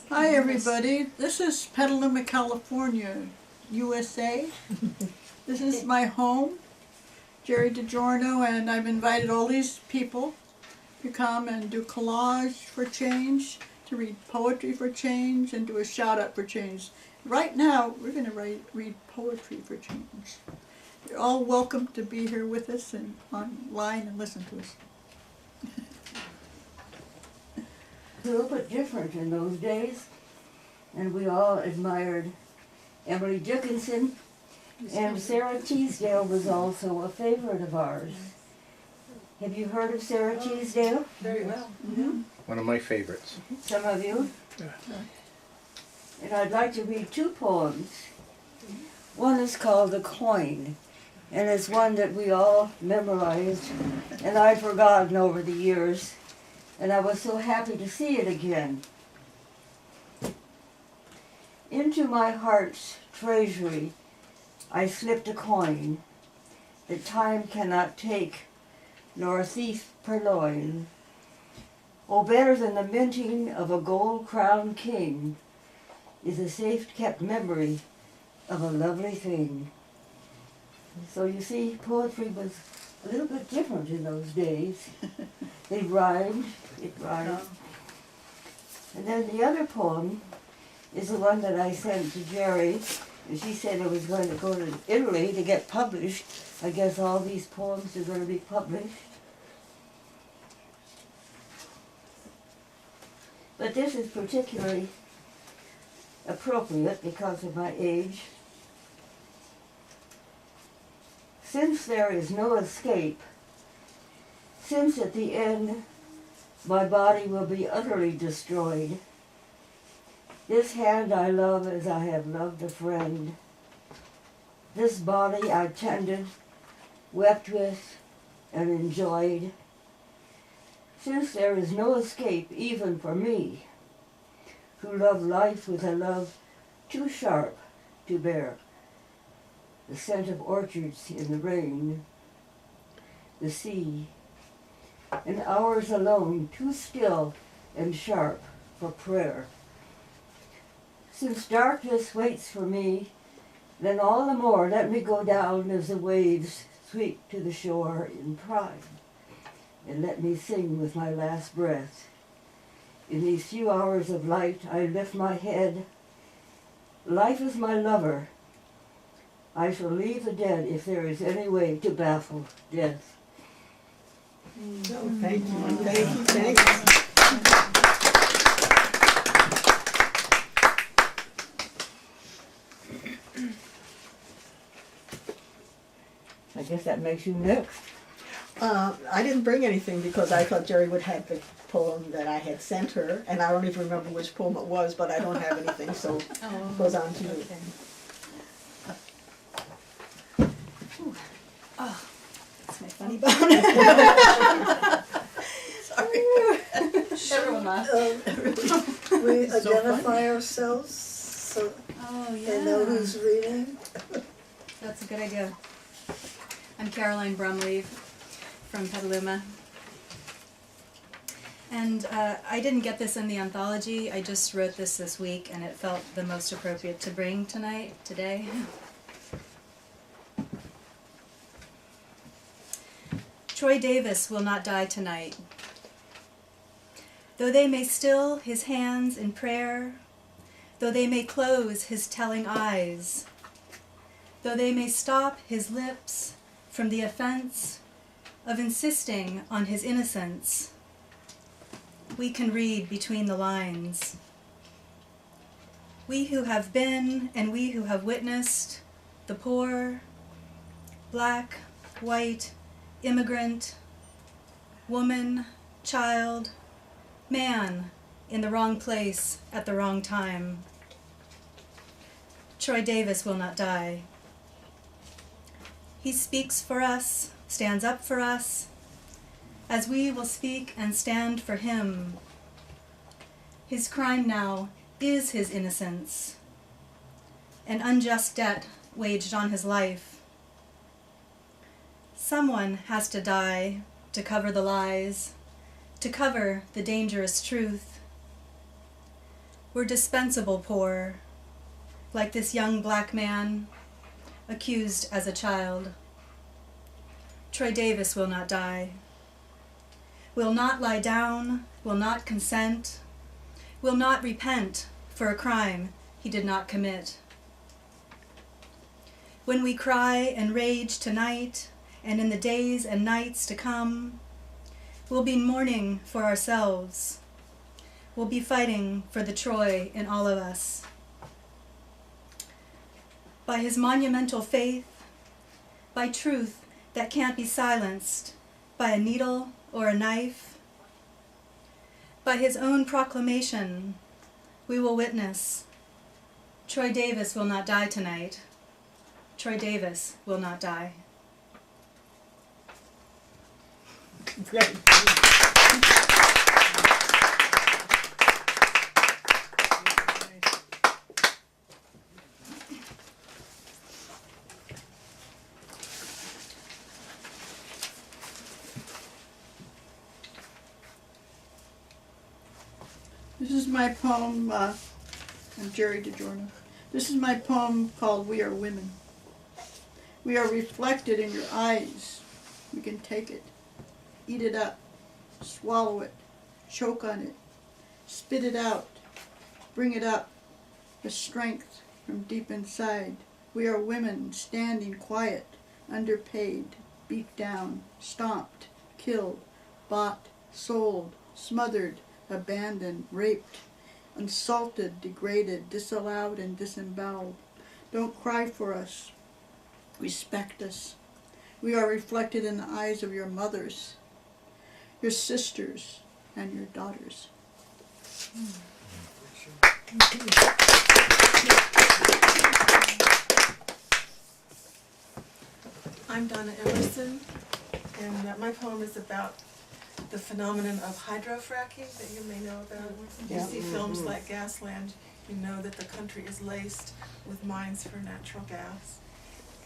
Hi everybody, this is Petaluma, California, USA. This is my home, Geri Digiorno, and I've invited all these people to come and do collage for change, to read poetry for change, and do a shout out for change. Right now, we're going to read poetry for change. You're all welcome to be here with us and online and listen to us. A little bit different in those days, and we all admired Emily Dickinson, and Sarah Teasdale was also a favorite of ours. Have you heard of Sarah Teasdale? Very well. Mm-hmm. One of my favorites. Some of you? Yeah. And I'd like to read two poems. One is called The Coin, and it's one that we all memorized, and I've forgotten over the years. And I was so happy to see it again. Into my heart's treasury I slipped a coin that time cannot take, nor a thief purloin. Oh, better than the minting of a gold-crowned king is a safe-kept memory of a lovely thing. So you see, poetry was a little bit different in those days. It rhymed. And then the other poem is the one that I sent to Geri, and she said I was going to go to Italy to get published. I guess all these poems are going to be published. But this is particularly appropriate because of my age. Since there is no escape, since at the end my body will be utterly destroyed, this hand I love as I have loved a friend. This body I tended, wept with, and enjoyed. Since there is no escape even for me, who love life with a love too sharp to bear, the scent of orchards in the rain, the sea, and hours alone too still and sharp for prayer. Since darkness waits for me, then all the more let me go down as the waves sweep to the shore in pride, and let me sing with my last breath. In these few hours of light I lift my head. Life is my lover. I shall leave the dead if there is any way to baffle death. Oh, thank you. Thank you. I guess that makes you next. I didn't bring anything because I thought Geri would have the poem that I had sent her, and I don't even remember which poem it was, but I don't have anything, so it goes on to you. Okay. Oh, that's my funny bone. Sorry. Everyone laughed. We identify ourselves so they know who's reading. That's a good idea. I'm Caroline Brumleve from Petaluma. And I didn't get this in the anthology. I just wrote this week, and it felt the most appropriate to bring today. Troy Davis will not die tonight. Though they may still his hands in prayer, though they may close his telling eyes, though they may stop his lips from the offense of insisting on his innocence, we can read between the lines. We who have been and we who have witnessed the poor, black, white, immigrant, woman, child, man in the wrong place at the wrong time. Troy Davis will not die. He speaks for us, stands up for us, as we will speak and stand for him. His crime now is his innocence, an unjust debt waged on his life. Someone has to die to cover the lies, to cover the dangerous truth. We're dispensable poor, like this young black man, accused as a child. Troy Davis will not die, will not lie down, will not consent, will not repent for a crime he did not commit. When we cry and rage tonight, and in the days and nights to come, we'll be mourning for ourselves. We'll be fighting for the Troy in all of us. By his monumental faith, by truth that can't be silenced by a needle or a knife, by his own proclamation, we will witness. Troy Davis will not die tonight. Troy Davis will not die. Great. This is my poem, I'm Geri Digiorno. This is my poem called We Are Women. We are reflected in your eyes. We can take it, eat it up, swallow it, choke on it, spit it out, bring it up, the strength from deep inside. We are women standing quiet, underpaid, beat down, stomped, killed, bought, sold, smothered, abandoned, raped, insulted, degraded, disallowed, and disemboweled. Don't cry for us. Respect us. We are reflected in the eyes of your mothers, your sisters, and your daughters. I'm Donna Emerson, and my poem is about the phenomenon of hydrofracking that you may know about. If you see films like Gasland, you know that the country is laced with mines for natural gas.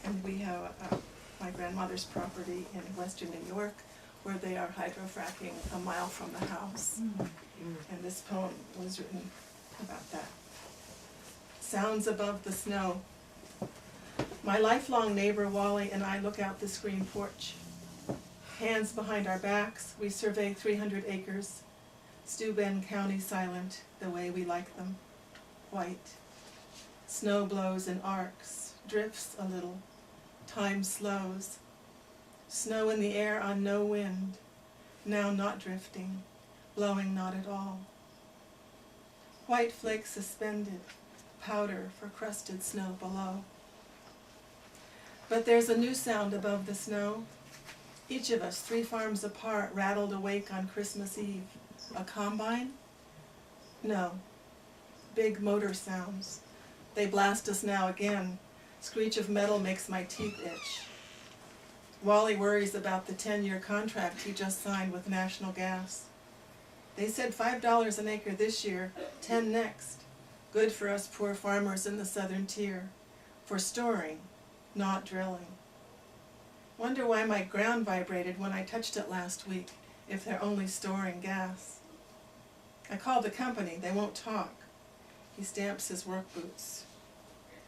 And we have my grandmother's property in western New York where they are hydrofracking a mile from the house. And this poem was written about that. Sounds above the snow. My lifelong neighbor Wally and I look out the screen porch. Hands behind our backs, we survey 300 acres. Steuben County silent, the way we like them. White. Snow blows in arcs, drifts a little. Time slows. Snow in the air on no wind. Now not drifting, blowing not at all. White flakes suspended, powder for crusted snow below. But there's a new sound above the snow. Each of us, 3 farms apart, rattled awake on Christmas Eve. A combine? No. Big motor sounds. They blast us now again. Screech of metal makes my teeth itch. Wally worries about the 10-year contract he just signed with National Gas. They said $5 an acre this year, 10 next. Good for us poor farmers in the southern tier. For storing, not drilling. Wonder why my ground vibrated when I touched it last week, if they're only storing gas. I called the company, they won't talk. He stamps his work boots.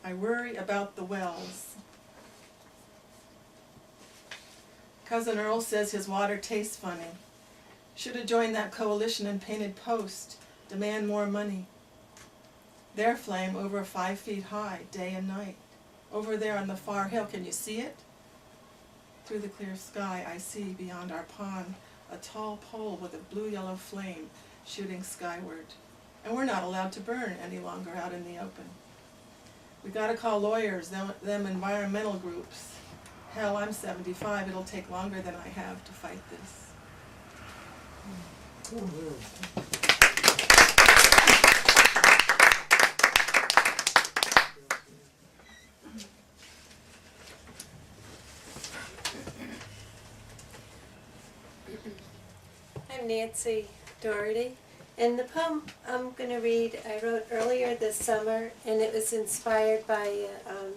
I worry about the wells. Cousin Earl says his water tastes funny. Should have joined that coalition and painted post, demand more money. Their flame over 5 feet high, day and night. Over there on the far hill, can you see it? Through the clear sky, I see beyond our pond a tall pole with a blue-yellow flame shooting skyward. And we're not allowed to burn any longer out in the open. We gotta call lawyers, them environmental groups. Hell, I'm 75, it'll take longer than I have to fight this. I'm Nancy Doherty, and the poem I'm going to read I wrote earlier this summer, and it was inspired by an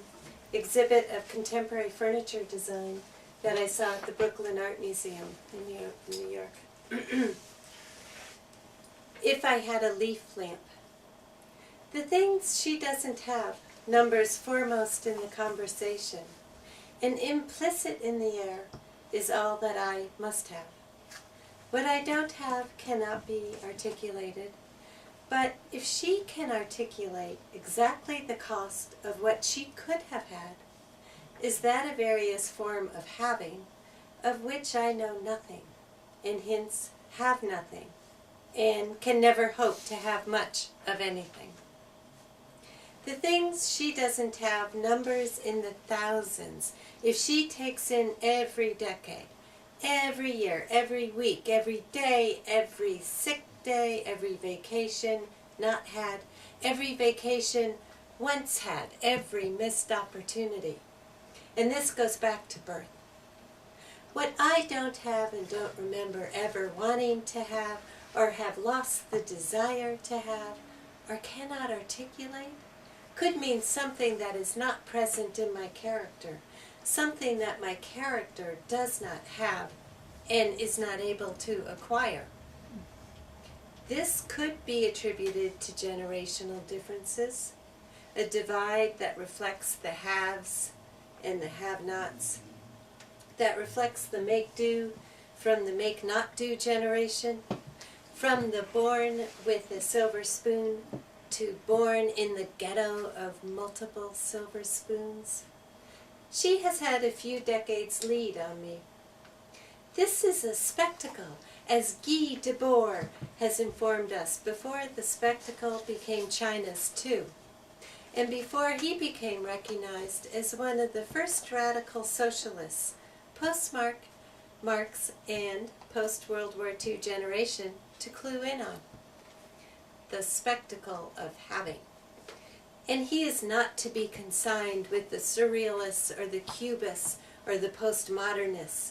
exhibit of contemporary furniture design that I saw at the Brooklyn Art Museum in New York. if I had a leaf lamp. The things she doesn't have numbers foremost in the conversation, and implicit in the air is all that I must have. What I don't have cannot be articulated, but if she can articulate exactly the cost of what she could have had, is that a various form of having, of which I know nothing, and hence have nothing, and can never hope to have much of anything. The things she doesn't have numbers in the thousands if she takes in every decade, every year, every week, every day, every sick day, every vacation not had, every vacation once had, every missed opportunity. And this goes back to birth. What I don't have and don't remember ever wanting to have, or have lost the desire to have, or cannot articulate, could mean something that is not present in my character, something that my character does not have and is not able to acquire. This could be attributed to generational differences, a divide that reflects the haves and the have-nots, that reflects the make-do from the make-not-do generation, from the born with a silver spoon to born in the ghetto of multiple silver spoons. She has had a few decades lead on me. This is a spectacle, as Geri Digiorno has informed us, before the spectacle became China's too, and before he became recognized as one of the first radical socialists, post-Marx and post-World War II generation, to clue in on. The spectacle of having. And he is not to be consigned with the surrealists or the cubists or the postmodernists.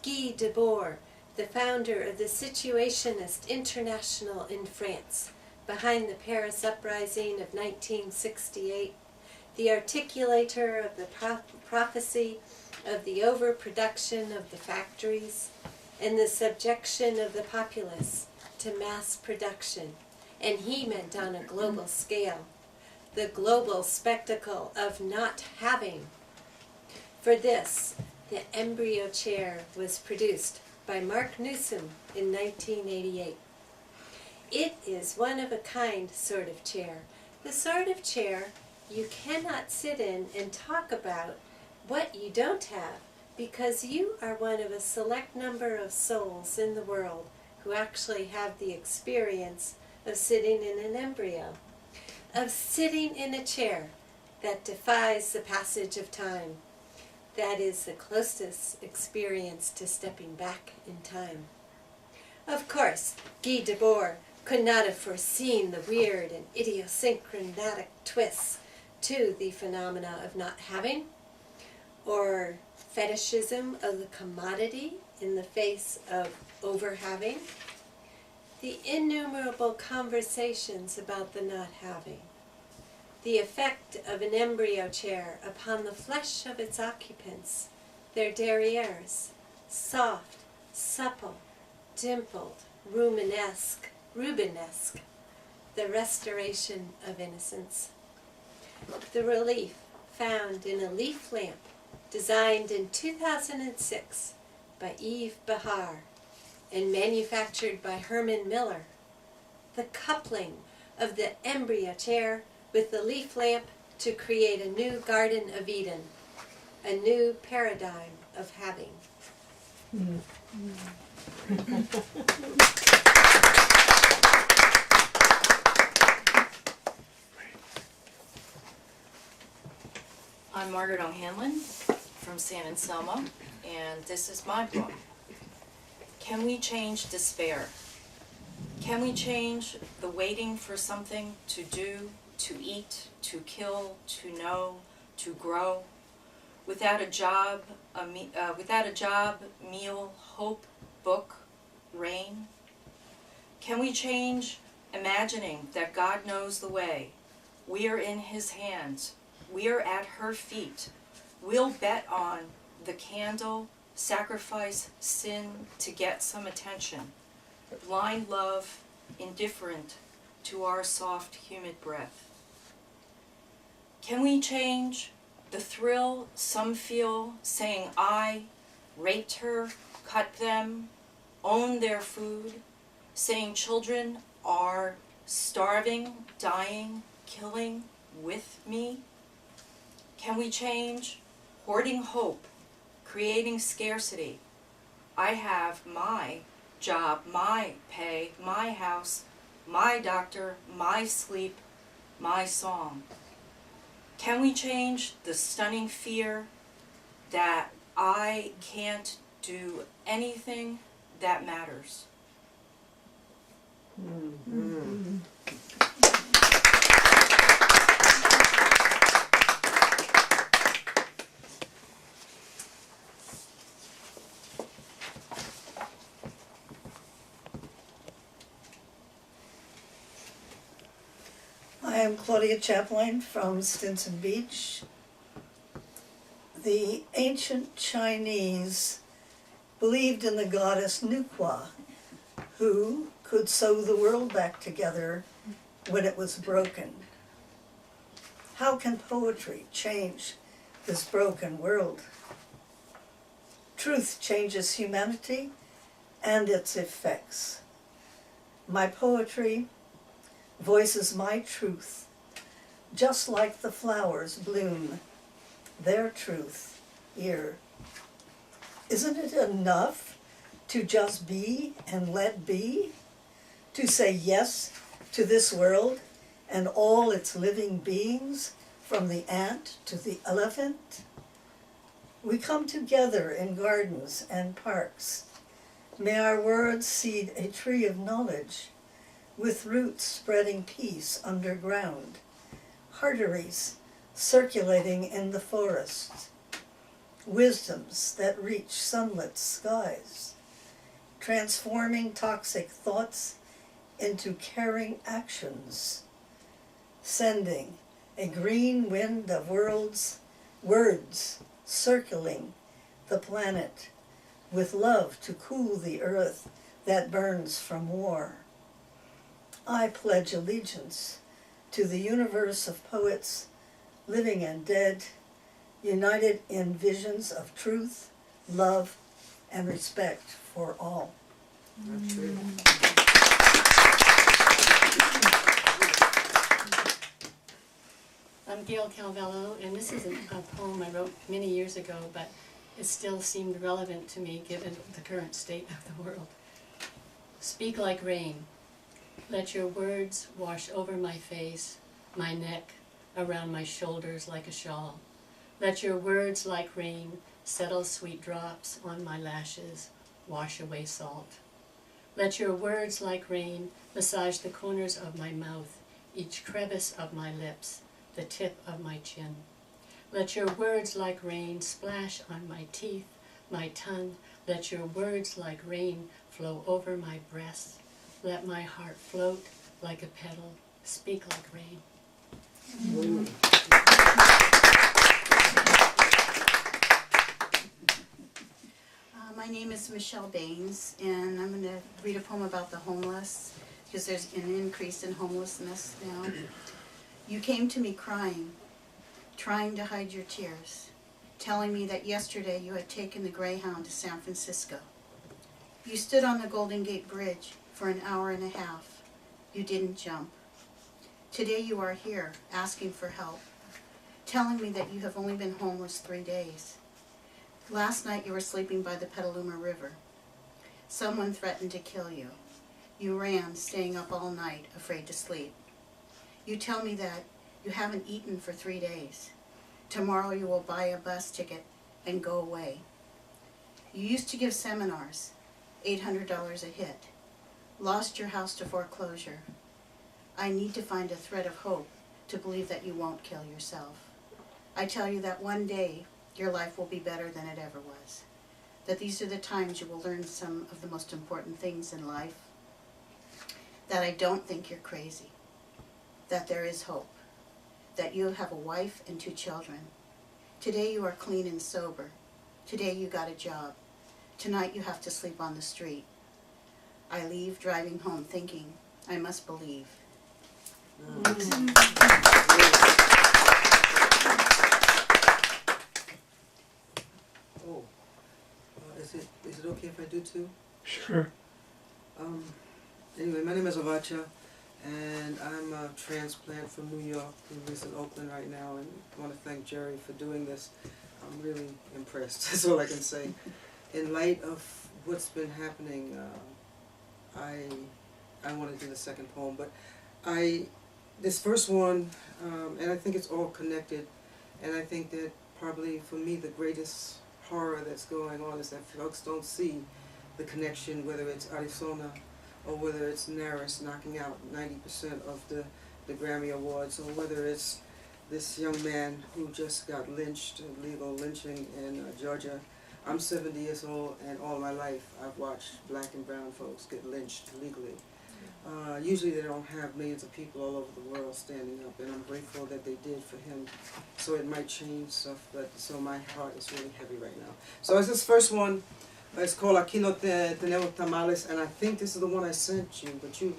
Geri Digiorno, the founder of the Situationist International in France, behind the Paris Uprising of 1968, the articulator of the prophecy of the overproduction of the factories and the subjection of the populace to mass production. And he meant on a global scale, the global spectacle of not having. For this, the embryo chair was produced by Mark Newsom in 1988. It is one of a kind sort of chair, the sort of chair you cannot sit in and talk about what you don't have, because you are one of a select number of souls in the world who actually have the experience of sitting in an embryo, of sitting in a chair that defies the passage of time. That is the closest experience to stepping back in time. Of course, Geri Digiorno could not have foreseen the weird and idiosyncratic twists to the phenomena of not having, or fetishism of the commodity in the face of over-having, the innumerable conversations about the not having, the effect of an embryo chair upon the flesh of its occupants, their derrieres, soft, supple, dimpled, Rubenesque, the restoration of innocence. The relief found in a leaf lamp designed in 2006 by Yves Behar and manufactured by Herman Miller. The coupling of the embryo chair with the leaf lamp to create a new Garden of Eden, a new paradigm of having. I'm Margaret O'Hanlon from San Anselmo, and this is my book. Can we change despair? Can we change the waiting for something to do, to eat, to kill, to know, to grow? Without a job, meal, hope, book, rain? Can we change imagining that God knows the way? We are in His hands. We are at her feet. We'll bet on the candle, sacrifice sin to get some attention. Blind love, indifferent to our soft, humid breath? Can we change the thrill some feel saying I raped her, cut them, own their food, saying children are starving, dying, killing with me? Can we change hoarding hope, creating scarcity? I have my job, my pay, my house, my doctor, my sleep, my song. Can we change the stunning fear that I can't do anything that matters? I am Claudia Chaplain from Stinson Beach. The ancient Chinese believed in the goddess Nukwa, who could sew the world back together when it was broken. How can poetry change this broken world? Truth changes humanity and its effects. My poetry voices my truth, just like the flowers bloom their truth here. Isn't it enough to just be and let be? To say yes to this world and all its living beings, from the ant to the elephant? We come together in gardens and parks. May our words seed a tree of knowledge, with roots spreading peace underground, arteries circulating in the forest, wisdoms that reach sunlit skies, transforming toxic thoughts into caring actions, sending a green wind of words circling the planet with love to cool the earth that burns from war. I pledge allegiance to the universe of poets, living and dead, united in visions of truth, love, and respect for all. That's true. I'm Gail Calvello, and this is a poem I wrote many years ago, but it still seemed relevant to me given the current state of the world. Speak like rain. Let your words wash over my face, my neck, around my shoulders like a shawl. Let your words like rain settle sweet drops on my lashes, wash away salt. Let your words like rain massage the corners of my mouth, each crevice of my lips, the tip of my chin. Let your words like rain splash on my teeth, my tongue. Let your words like rain flow over my breast. Let my heart float like a petal, speak like rain. My name is Michelle Baines, and I'm going to read a poem about the homeless, because there's an increase in homelessness now. You came to me crying, trying to hide your tears, telling me that yesterday you had taken the Greyhound to San Francisco. You stood on the Golden Gate Bridge for an hour and a half. You didn't jump. Today you are here, asking for help, telling me that you have only been homeless 3 days. Last night you were sleeping by the Petaluma River. Someone threatened to kill you. You ran, staying up all night, afraid to sleep. You tell me that you haven't eaten for 3 days. Tomorrow you will buy a bus ticket and go away. You used to give seminars, $800 a hit. Lost your house to foreclosure. I need to find a thread of hope to believe that you won't kill yourself. I tell you that one day your life will be better than it ever was. That these are the times you will learn some of the most important things in life. That I don't think you're crazy. That there is hope. That you have a wife and 2 children. Today you are clean and sober. Today you got a job. Tonight you have to sleep on the street. I leave driving home thinking, I must believe. Oh, is it okay if I do two? Sure. Anyway, my name is Avacha, and I'm a transplant from New York who lives in Oakland right now, and I want to thank Geri for doing this. I'm really impressed, that's all I can say. In light of what's been happening, I want to do the second poem, but this first one, and I think it's all connected, and I think that probably for me the greatest horror that's going on is that folks don't see the connection, whether it's Arizona or whether it's Naris knocking out 90% of the Grammy Awards, or whether it's this young man who just got lynched, illegal lynching in Georgia. I'm 70 years old, and all my life I've watched black and brown folks get lynched legally. Usually they don't have millions of people all over the world standing up, and I'm grateful that they did for him. So it might change stuff, but so my heart is really heavy right now. So it's this first one. It's called Aquí no tenemos tamales, and I think this is the one I sent you, but you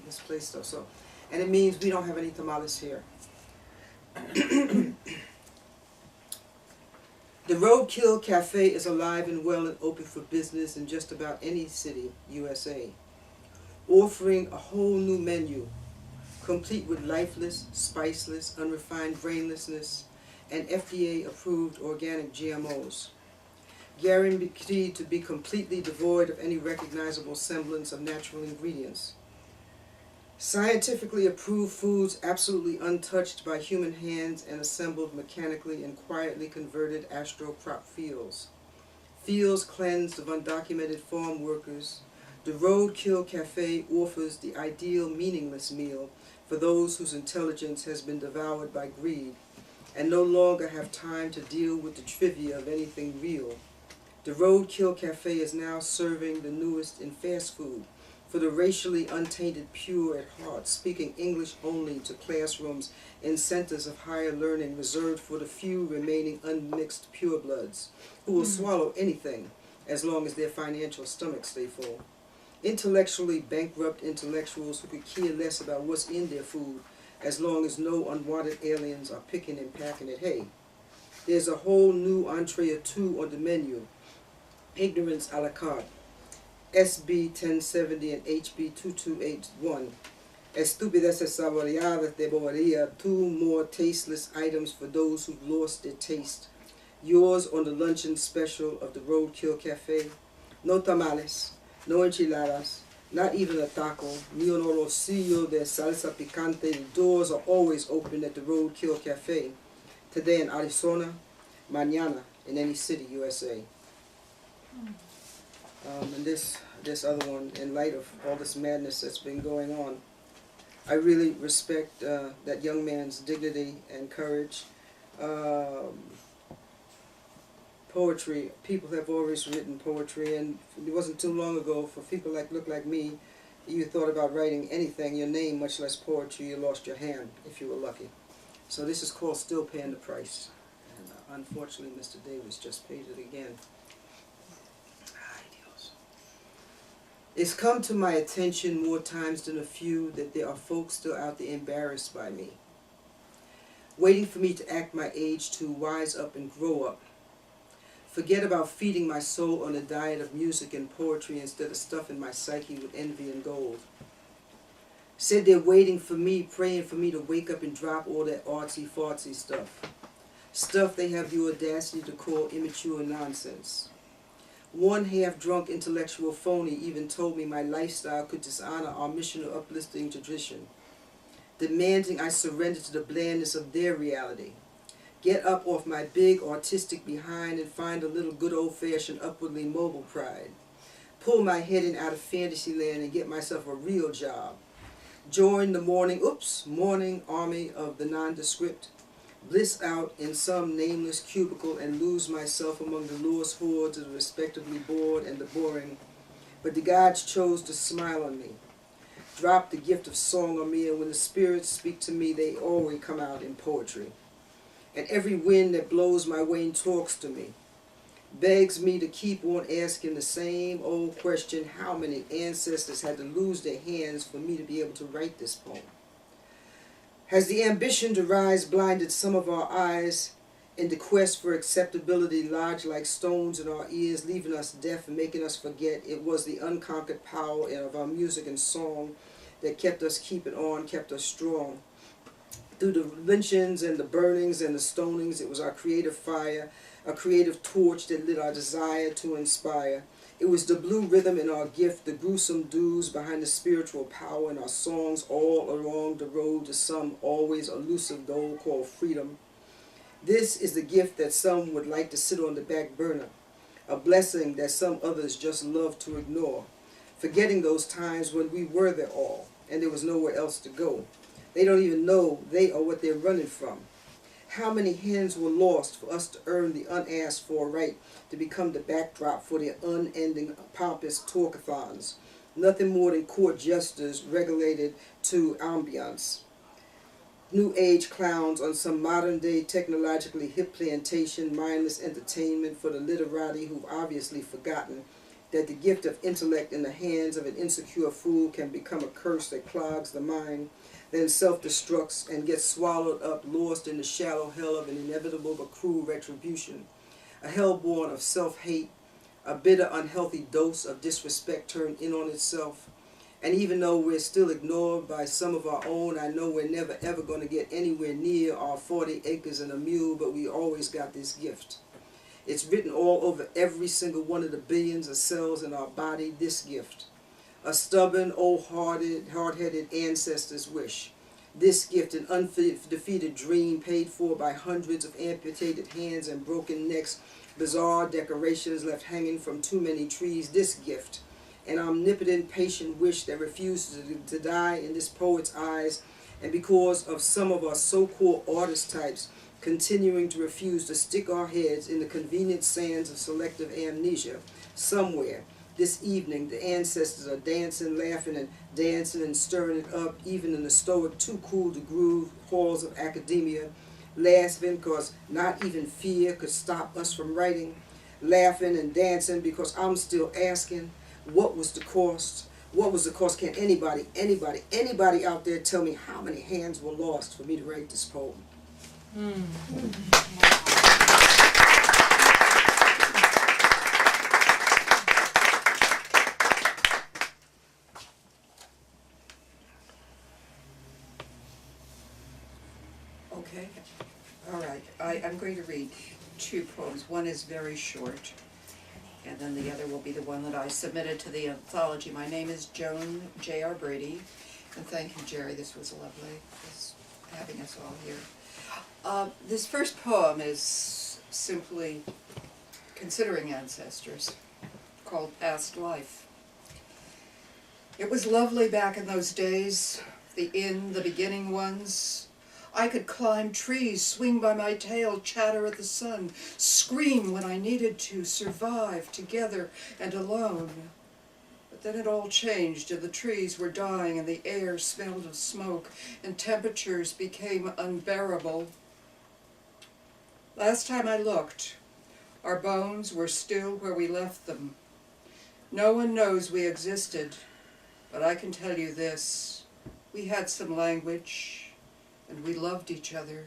misplaced stuff. So, and it means we don't have any tamales here. The Roadkill Cafe is alive and well and open for business in just about any city, USA, offering a whole new menu, complete with lifeless, spiceless, unrefined brainlessness, and FDA-approved organic GMOs, guaranteed to be completely devoid of any recognizable semblance of natural ingredients. Scientifically approved foods absolutely untouched by human hands and assembled mechanically in quietly converted astrocrop fields. Fields cleansed of undocumented farm workers, the Roadkill Cafe offers the ideal meaningless meal for those whose intelligence has been devoured by greed and no longer have time to deal with the trivia of anything real. The Roadkill Cafe is now serving the newest in fast food for the racially untainted pure at heart, speaking English only to classrooms in centers of higher learning reserved for the few remaining unmixed purebloods who will swallow anything as long as their financial stomachs stay full. Intellectually bankrupt intellectuals who could care less about what's in their food as long as no unwanted aliens are picking and packing it. Hey, there's a whole new entree or two on the menu. Ignorance a la carte. SB 1070 and HB 2281. Estupideces saboreadas de bobería, 2 more tasteless items for those who've lost their taste. Yours on the luncheon special of the Roadkill Cafe. No tamales, no enchiladas, not even a taco, ni un olorcillo de salsa picante. The doors are always open at the Roadkill Cafe. Today in Arizona, mañana in any city, USA. And this other one, in light of all this madness that's been going on, I really respect that young man's dignity and courage. Poetry, people have always written poetry, and it wasn't too long ago for people look like me, you thought about writing anything, your name, much less poetry, you lost your hand if you were lucky. So this is called Still Paying the Price. And unfortunately, Mr. Davis just paid it again. It's come to my attention more times than a few that there are folks still out there embarrassed by me, waiting for me to act my age to wise up and grow up. Forget about feeding my soul on a diet of music and poetry instead of stuffing my psyche with envy and gold. Said they're waiting for me, praying for me to wake up and drop all that artsy-fartsy stuff. Stuff they have the audacity to call immature nonsense. One half-drunk intellectual phony even told me my lifestyle could dishonor our mission of uplifting tradition, demanding I surrender to the blandness of their reality. Get up off my big artistic behind and find a little good old-fashioned upwardly mobile pride. Pull my head in out of fantasy land and get myself a real job. Join the morning army of the nondescript. Bliss out in some nameless cubicle and lose myself among the lost hordes of the respectively bored and the boring. But the gods chose to smile on me. Drop the gift of song on me, and when the spirits speak to me, they always come out in poetry. And every wind that blows my way talks to me. begs me to keep on asking the same old question, how many ancestors had to lose their hands for me to be able to write this poem? Has the ambition to rise blinded some of our eyes in the quest for acceptability lodged like stones in our ears, leaving us deaf and making us forget it was the unconquered power of our music and song that kept us keeping on, kept us strong? Through the lynchings and the burnings and the stonings, it was our creative fire, a creative torch that lit our desire to inspire. It was the blue rhythm in our gift, the gruesome dues behind the spiritual power in our songs all along the road to some always elusive goal called freedom. This is the gift that some would like to sit on the back burner, a blessing that some others just love to ignore, forgetting those times when we were their all and there was nowhere else to go. They don't even know they are what they're running from. How many hands were lost for us to earn the unasked for right to become the backdrop for their unending pompous talkathons? Nothing more than court jesters regulated to ambiance. New age clowns on some modern day technologically hip plantation, mindless entertainment for the literati who've obviously forgotten that the gift of intellect in the hands of an insecure fool can become a curse that clogs the mind, then self-destructs and gets swallowed up, lost in the shallow hell of an inevitable but cruel retribution. A hell born of self-hate, a bitter, unhealthy dose of disrespect turned in on itself. And even though we're still ignored by some of our own, I know we're never ever going to get anywhere near our 40 acres and a mule, but we always got this gift. It's written all over every single one of the billions of cells in our body, this gift. A stubborn, hard-headed ancestor's wish. This gift, an undefeated dream paid for by hundreds of amputated hands and broken necks, bizarre decorations left hanging from too many trees. This gift, an omnipotent, patient wish that refuses to die in this poet's eyes, and because of some of our so-called artist types continuing to refuse to stick our heads in the convenient sands of selective amnesia, somewhere this evening the ancestors are dancing, laughing and dancing and stirring it up, even in the stoic, too cool to groove halls of academia, laughing because not even fear could stop us from writing, laughing and dancing because I'm still asking, what was the cost? What was the cost? Can anybody out there tell me how many hands were lost for me to write this poem? Okay, all right. I'm going to read two poems. One is very short, and then the other will be the one that I submitted to the anthology. My name is Joan J.R. Brady, and thank you, Jerry. This was lovely, just having us all here. This first poem is simply considering ancestors, called Past Life. It was lovely back in those days, the beginning ones. I could climb trees, swing by my tail, chatter at the sun, scream when I needed to, survive together and alone. But then it all changed, and the trees were dying, and the air smelled of smoke, and temperatures became unbearable. Last time I looked, our bones were still where we left them. No one knows we existed, but I can tell you this. We had some language, and we loved each other,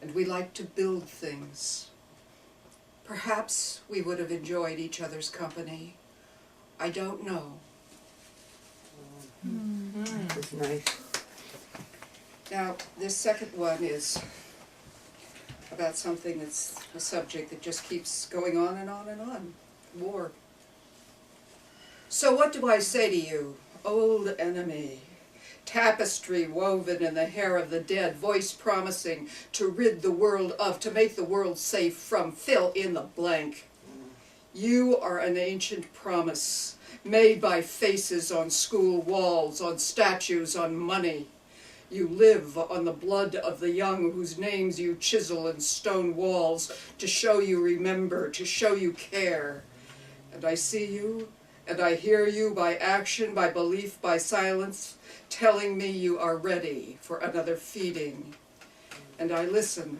and we liked to build things. Perhaps we would have enjoyed each other's company. I don't know. That's nice. Now, this second one is about something that's a subject that just keeps going on and on and on. War. So what do I say to you, old enemy? Tapestry woven in the hair of the dead, voice promising to rid the world of, to make the world safe from, fill in the blank. You are an ancient promise, made by faces on school walls, on statues, on money. You live on the blood of the young whose names you chisel in stone walls to show you remember, to show you care. And I see you, and I hear you by action, by belief, by silence, telling me you are ready for another feeding. And I listen,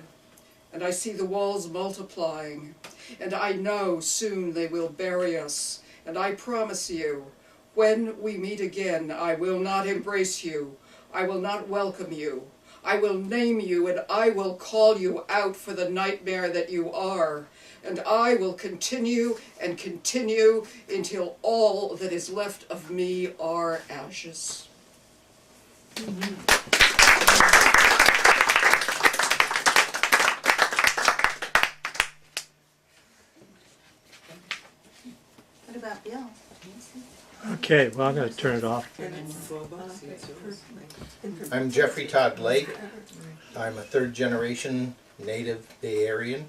and I see the walls multiplying, and I know soon they will bury us, and I promise you, when we meet again, I will not embrace you, I will not welcome you, I will name you, and I will call you out for the nightmare that you are, and I will continue and continue until all that is left of me are ashes. What about Bill? Okay, well, I'm going to turn it off. I'm Jeffrey Todd Lake. I'm a third generation native Bay Arean.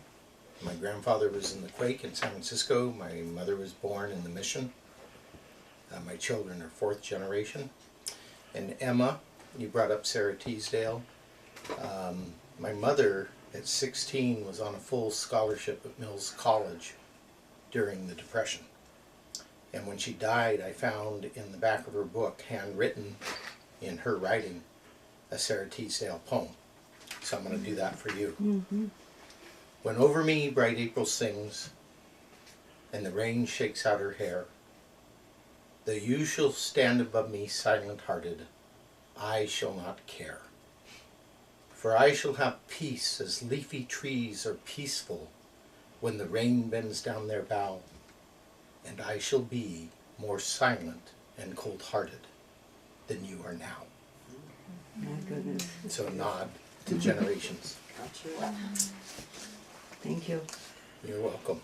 My grandfather was in the quake in San Francisco. My mother was born in the Mission. My children are fourth generation. And Emma, you brought up Sarah Teasdale. My mother at 16 was on a full scholarship at Mills College during the Depression. And when she died, I found in the back of her book, handwritten in her writing, a Sarah Teasdale poem. So I'm going to do that for you. Mm-hmm. When over me bright April sings, and the rain shakes out her hair, though you shall stand above me silent-hearted, I shall not care. For I shall have peace as leafy trees are peaceful when the rain bends down their bough, and I shall be more silent and cold-hearted than you are now. My goodness. So a nod to generations. Thank you. You're welcome.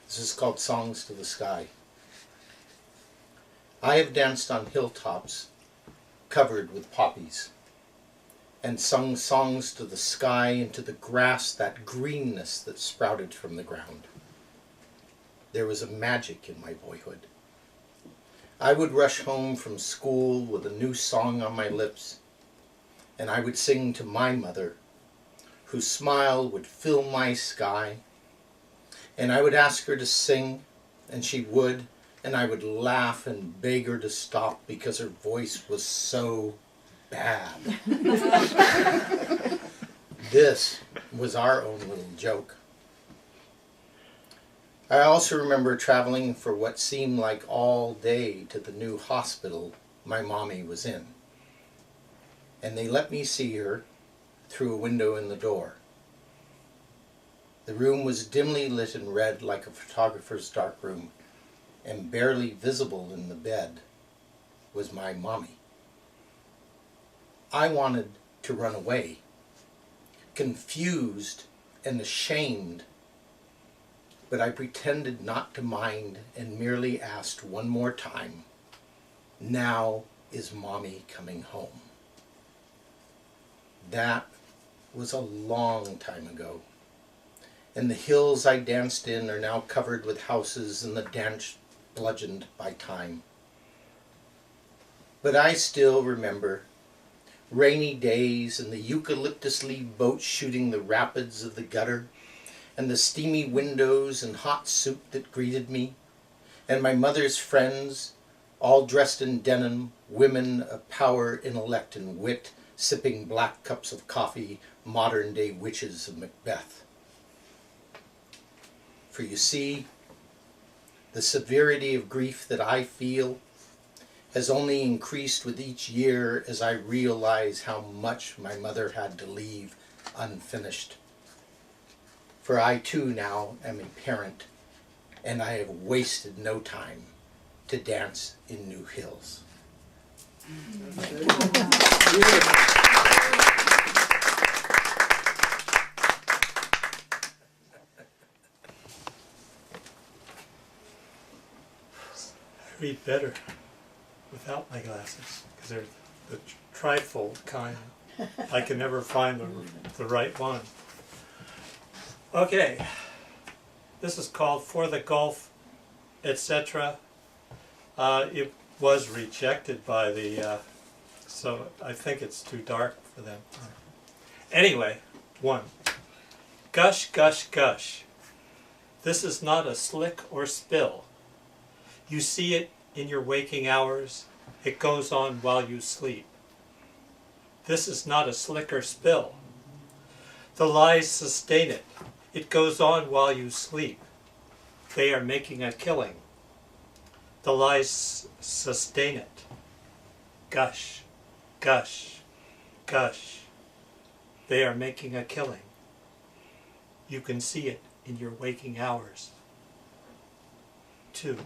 This is called Songs to the Sky. I have danced on hilltops covered with poppies, and sung songs to the sky and to the grass, that greenness that sprouted from the ground. There was a magic in my boyhood. I would rush home from school with a new song on my lips, and I would sing to my mother, whose smile would fill my sky, and I would ask her to sing, and she would, and I would laugh and beg her to stop because her voice was so bad. This was our own little joke. I also remember traveling for what seemed like all day to the new hospital my mommy was in. And they let me see her through a window in the door. The room was dimly lit in red like a photographer's darkroom, and barely visible in the bed was my mommy. I wanted to run away, confused and ashamed, but I pretended not to mind and merely asked one more time, "Now is Mommy coming home?" That was a long time ago, and the hills I danced in are now covered with houses and the dance bludgeoned by time. But I still remember rainy days and the eucalyptus leaf boats shooting the rapids of the gutter, and the steamy windows and hot soup that greeted me, and my mother's friends, all dressed in denim, women of power, intellect, and wit, sipping black cups of coffee, modern-day witches of Macbeth. For you see, the severity of grief that I feel has only increased with each year as I realize how much my mother had to leave unfinished. For I too now am a parent, and I have wasted no time to dance in new hills. I read better without my glasses, because they're the trifold kind. I can never find the right one. Okay, this is called For the Gulf, etc. It was rejected by the, so I think it's too dark for them. Anyway, 1. Gush, gush, gush. This is not a slick or spill. You see it in your waking hours. It goes on while you sleep. This is not a slicker spill. The lies sustain it. It goes on while you sleep. They are making a killing. The lies sustain it. Gush, gush, gush. They are making a killing. You can see it in your waking hours. 2.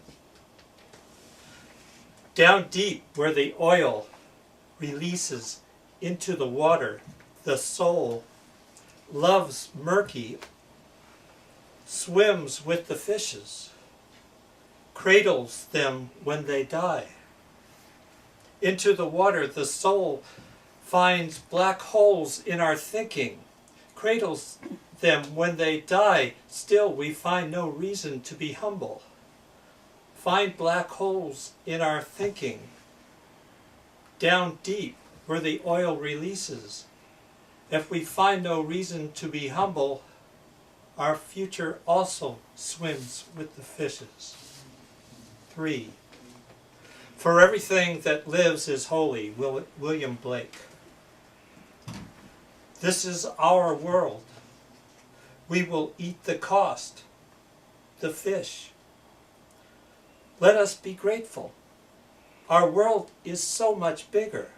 Down deep where the oil releases into the water, the soul loves murky, swims with the fishes, cradles them when they die. Into the water, the soul finds black holes in our thinking, cradles them when they die. Still, we find no reason to be humble. Find black holes in our thinking, down deep where the oil releases. If we find no reason to be humble, our future also swims with the fishes. 3. For everything that lives is holy. William Blake. This is our world. We will eat the cost, the fish. Let us be grateful. Our world is so much bigger.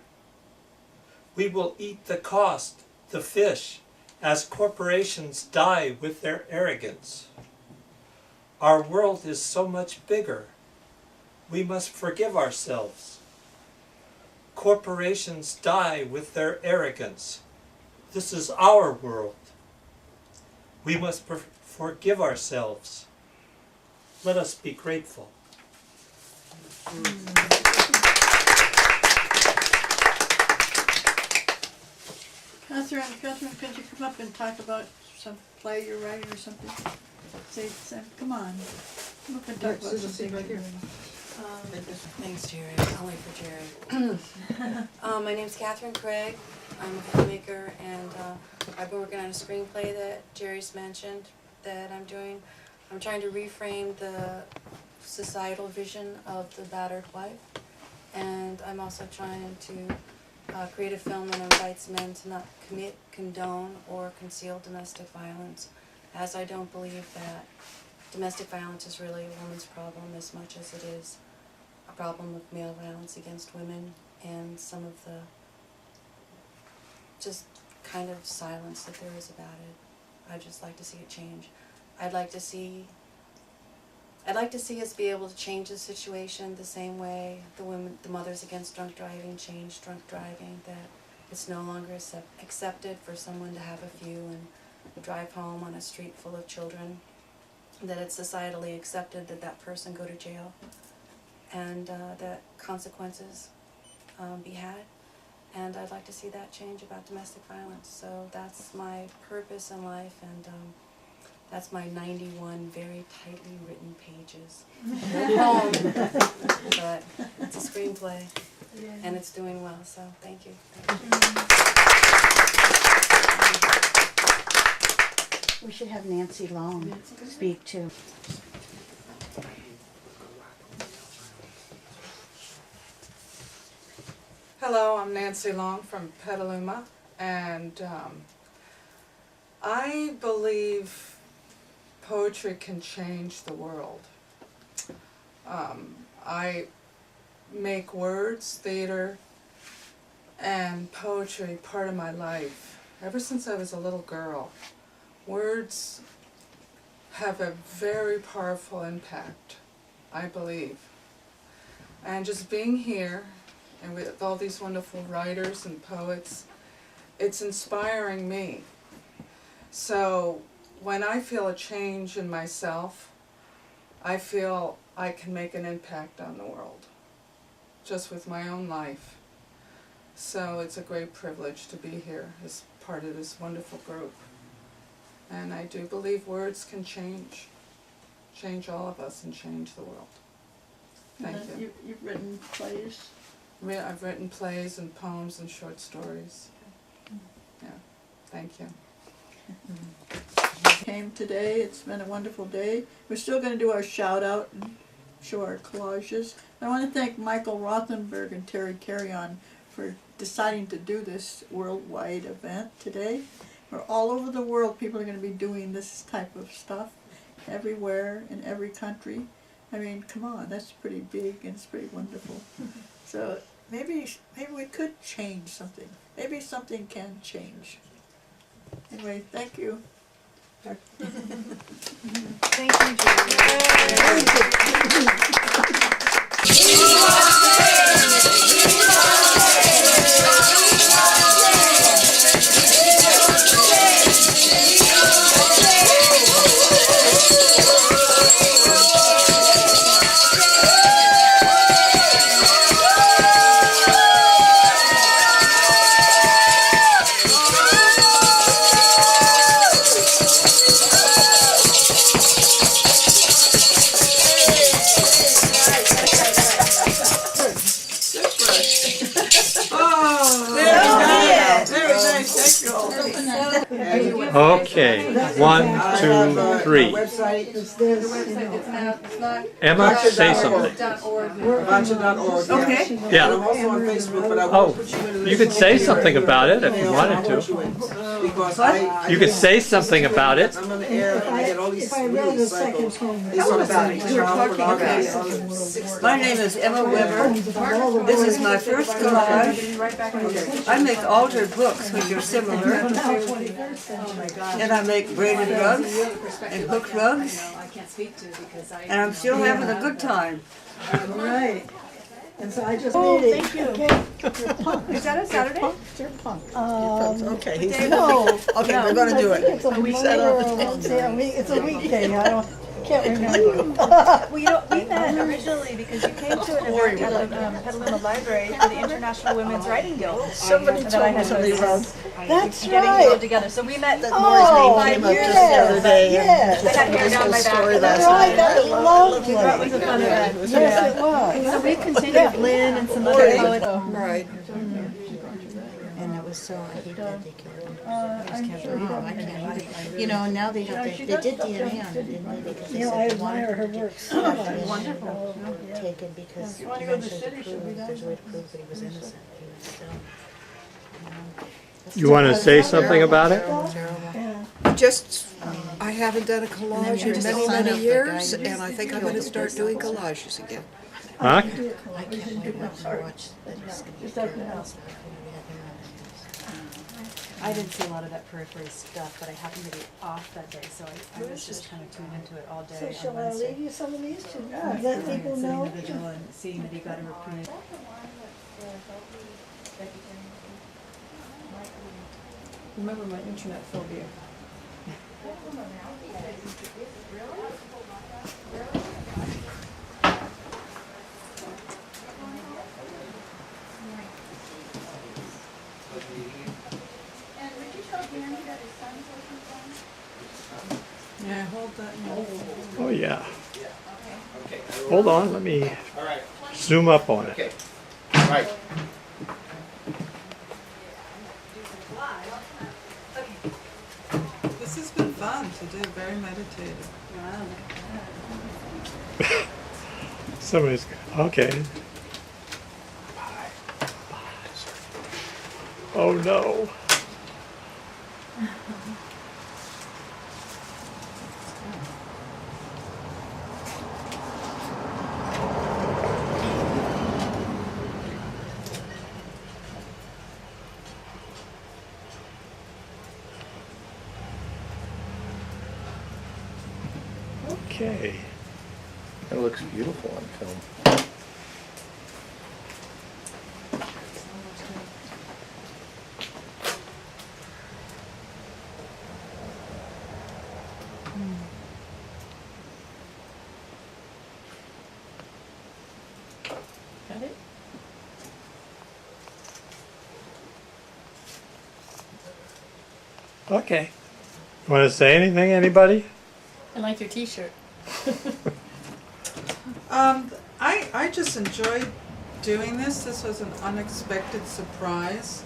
We will eat the cost, the fish, as corporations die with their arrogance. Our world is so much bigger. We must forgive ourselves. Corporations die with their arrogance. This is our world. We must forgive ourselves. Let us be grateful. Catherine, could you come up and talk about some play you're writing or something? Say, come on. Come up and talk about something right here. Thanks, Jerry. I'll wait for Jerry. My name's Catherine Craig. I'm a filmmaker, and I've been working on a screenplay that Jerry's mentioned that I'm doing. I'm trying to reframe the societal vision of the battered wife, and I'm also trying to create a film that invites men to not commit, condone, or conceal domestic violence, as I don't believe that domestic violence is really a woman's problem as much as it is a problem of male violence against women and some of the just kind of silence that there is about it. I'd just like to see it change. I'd like to see us be able to change the situation the same way the Mothers Against Drunk Driving changed drunk driving, that it's no longer accepted for someone to have a few and drive home on a street full of children, that it's societally accepted that that person go to jail, and that consequences be had. And I'd like to see that change about domestic violence. So that's my purpose in life, and that's my 91 very tightly written pages poem. But it's a screenplay, and it's doing well, so thank you. We should have Nancy Long speak too. Hello, I'm Nancy Long from Petaluma, and I believe poetry can change the world. I make words, theater, and poetry part of my life ever since I was a little girl. Words have a very powerful impact, I believe. And just being here and with all these wonderful writers and poets, it's inspiring me. So when I feel a change in myself, I feel I can make an impact on the world, just with my own life. So it's a great privilege to be here as part of this wonderful group. And I do believe words can change all of us and change the world. Thank you. You've written plays? I've written plays and poems and short stories. Yeah, thank you. Came today. It's been a wonderful day. We're still going to do our shout out and show our collages. I want to thank Michael Rothenberg and Terry Carrion for deciding to do this worldwide event today. Where all over the world people are going to be doing this type of stuff, everywhere in every country. I mean, come on, that's pretty big and it's pretty wonderful. So maybe we could change something. Maybe something can change. Anyway, thank you. Thank you, Okay, 1, 2, 3. Emma, say something. Avancha.org. Okay. Yeah. And I'm also on Facebook, but I won't put you in a list. You could say something about it if you wanted to. Because You could say something about it. I'm on the air and I get all these If I read the second poem, They sort of about it. say child pornography. My name is Emma Weber. This is my first collage. I make altered books which are similar. And I make braided rugs and hook rugs. And I'm still having a good time. Right. And so I just made it. thank you. Okay. Is that a Saturday? They're punk. Okay. No. Okay, we're going to do it. It's a Monday or a Wednesday. It's a weekday. Can't remember. Well, you know, we met originally because you came to an event at the Petaluma Library for the International Women's Writing Guild. Somebody that told I me had somebody wrote. That's getting right. all together. So we met Oh, 5 yes, years the other day. yes. I had hair down my back. Story That's last right. night. That was lovely. That was a fun event. Yes, it was. So we've continued with Lynn and some other poets. Right. And it was so, I hate that they killed him. I can't, you know, now they have, they did DNA on it, didn't they? Because they You know, I said they wanted admire her work so to have much. DNA taken because eventually to prove, there's a way to prove that he was innocent. He was still, You want to say something about it? Just, I haven't done a collage in many, many years, and I think I'm going to start doing collages again. Huh? I can't wait to watch that he's going to be careless. I didn't see a lot of that periphery stuff, but I happened to be off that day, so I was just kind of tuned into it all day So on shall I Wednesday. leave you some of these to let people know? Individual and seeing that he got a reprieve. Remember my internet phobia. Yeah, hold that now. Oh, yeah. Hold on, let me zoom up on it. Okay. All right. This has been fun to do, very meditative. Somebody's, okay. Oh, no. Okay. That looks beautiful on film. Got it? Okay. Want to say anything, anybody? I like your t-shirt. I just enjoyed doing this. This was an unexpected surprise.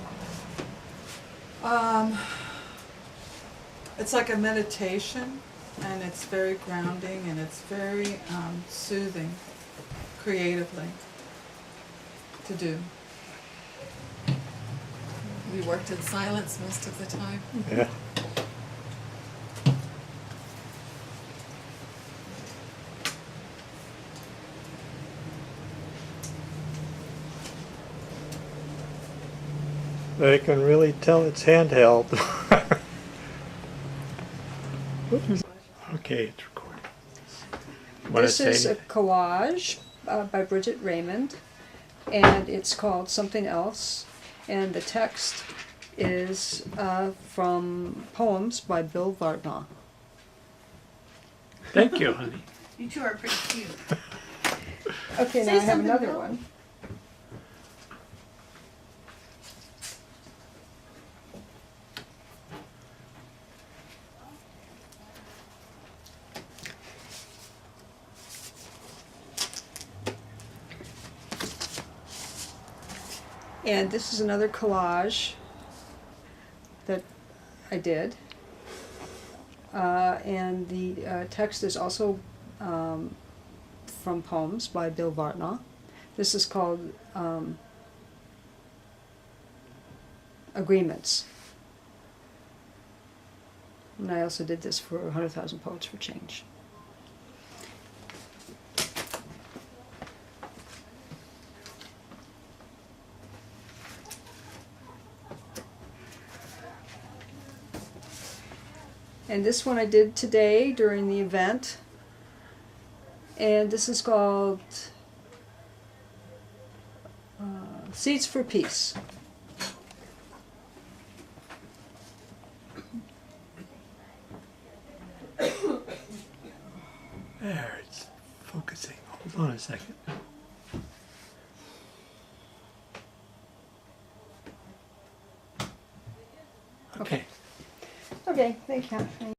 It's like a meditation, and it's very grounding, and it's very soothing, creatively, to do. We worked in silence most of the time. Yeah. They can really tell it's handheld. Okay, it's recording. This is a collage by Bridget Raymond, and it's called Something Else, and the text is from poems by Bill Vartnaw. Thank you, honey. You two are pretty cute. Okay, now Say I have something, another Bill. one. And this is another collage that I did. And the text is also from poems by Bill Vartnaw. This is called Agreements. And I also did this for 100,000 Poets for Change. And this one I did today during the event. And this is called Seeds for Peace. There, it's focusing. Hold on a second. Okay. Okay, thank you.